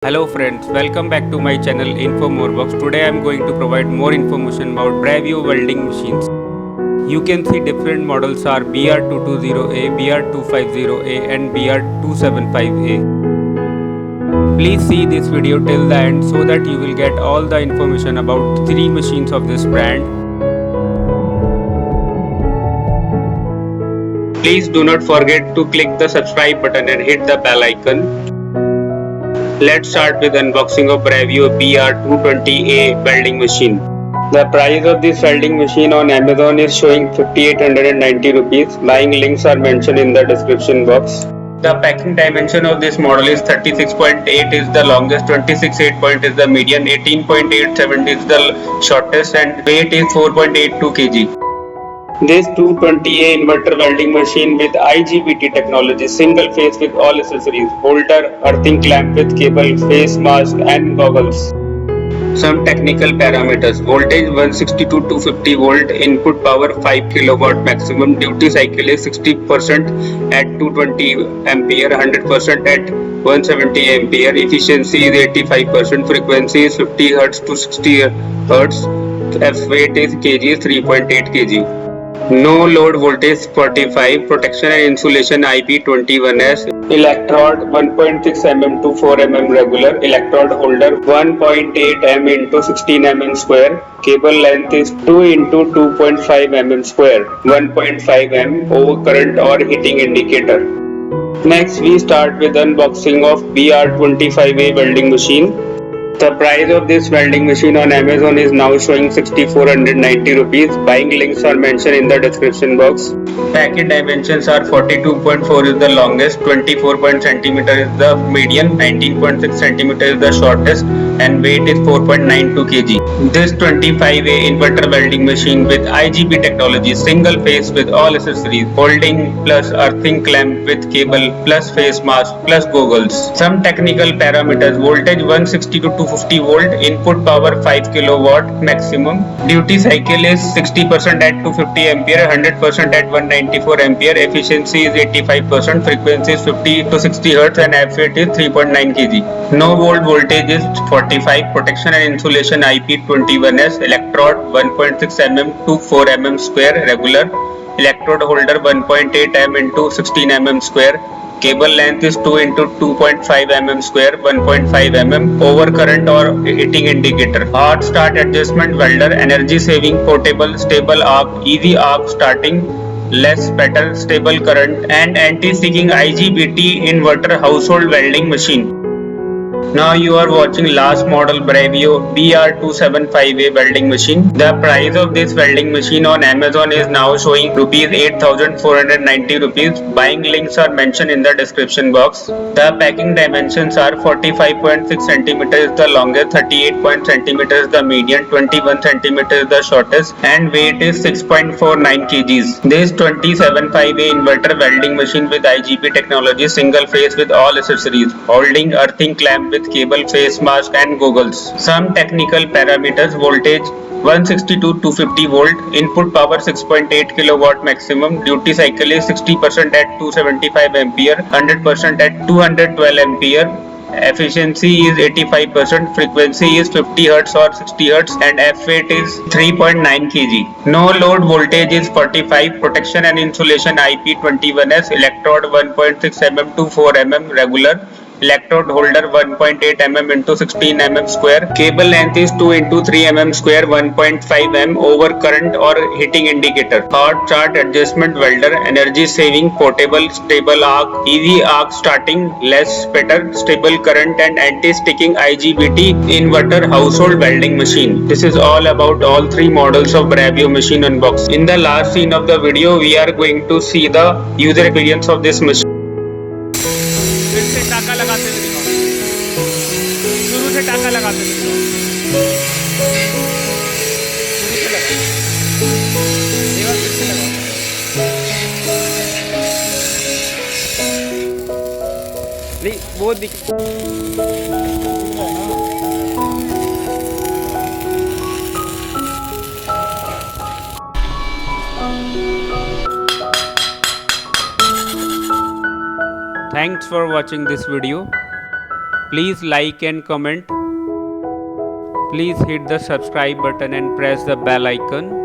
Hello friends, welcome back to my channel InfoMoreBox. Today I am going to provide more information about Bravio welding machines. You can see different models are BR220A, BR250A and BR275A. Please see this video till the end so that you will get all the information about three machines of this brand. Please do not forget to click the subscribe button and hit the bell icon. Let's start with unboxing of Bravio BR220A welding machine. The price of this welding machine on Amazon is showing 5890 rupees. Buying links are mentioned in the description box. The packing dimension of this model is 36.8 is the longest, 26.8 is the median, 18.87 is the shortest and weight is 4.82 kg. This 220A inverter welding machine with IGBT technology, single face with all accessories, holder, earthing clamp with cable, face mask and goggles. Some technical parameters: voltage 160 to 250 volt, input power 5 kilowatt, maximum duty cycle is 60% at 220 ampere, 100% at 170 ampere, efficiency is 85%, frequency is 50 Hz to 60 Hz, weight is kg, 3.8 kg. No load voltage 45, protection and insulation IP21S, electrode 1.6 mm to 4 mm regular, electrode holder 1.8 m into 16 mm square, cable length is 2 into 2.5 mm square, 1.5 m overcurrent or heating indicator. Next we start with unboxing of BR25A welding machine. The price of this welding machine on Amazon is now showing 6490 rupees. Buying links are mentioned in the description box. Packet dimensions are 42.4 is the longest, 24 cm is the median, 19.6 cm is the shortest and weight is 4.92 kg. This 25A inverter welding machine with IGB technology, single face with all accessories, holding plus earthing clamp with cable plus face mask plus goggles. Some technical parameters: voltage 160 to 250 volt, input power 5 kilowatt, maximum duty cycle is 60% at 250 ampere, 100% at 194 ampere, efficiency is 85%, frequency is 50 to 60 Hz and F8 is 3.9 kg. No volt voltage is 45, protection and insulation IP21S, electrode 1.6 mm to 4 mm square regular, electrode holder 1.8 m into 16 mm square, cable length is 2 into 2.5 mm square, 1.5 mm overcurrent or heating indicator. Hot start adjustment welder, energy saving, portable, stable arc, easy arc starting, less better, stable current and anti-sticking IGBT inverter household welding machine. Now you are watching last model Bravio BR275A welding machine. The price of this welding machine on Amazon is now showing rupees 8490 rupees. Buying links are mentioned in the description box. The packing dimensions are 45.6 cm is the longest, 38 cm is the median, 21 cm is the shortest and weight is 6.49 kgs. This 275A inverter welding machine with IGB technology, single face with all accessories, holding earthing clamp with cable, face mask and goggles. Some technical parameters: voltage 160 to 250 volt, input power 6.8 kilowatt, maximum duty cycle is 60% at 275 ampere, 100% at 212 ampere, efficiency is 85%, frequency is 50 Hz or 60 Hz and F8 is 3.9 kg. No load voltage is 45, protection and insulation IP21S, electrode 1.6 mm to 4 mm regular, electrode holder 1.8 mm into 16 mm square, cable length is 2 into 3 mm square, 1.5 m overcurrent or heating indicator. Hot start adjustment welder, energy saving, portable, stable arc, easy arc starting, less better, stable current and anti-sticking IGBT inverter household welding machine. This is all about all three models of Bravio machine unboxing. In the last scene of the video we are going to see the user experience of this machine. फिर से टाका लगाते हुए दिखाओ, शुरू से टाका लगाते हुए दिखाओ, शुरू से लगाओ, एक बार फिर से लगाओ। नहीं वो दिख Thanks for watching this video. Please like and comment. Please hit the subscribe button and press the bell icon.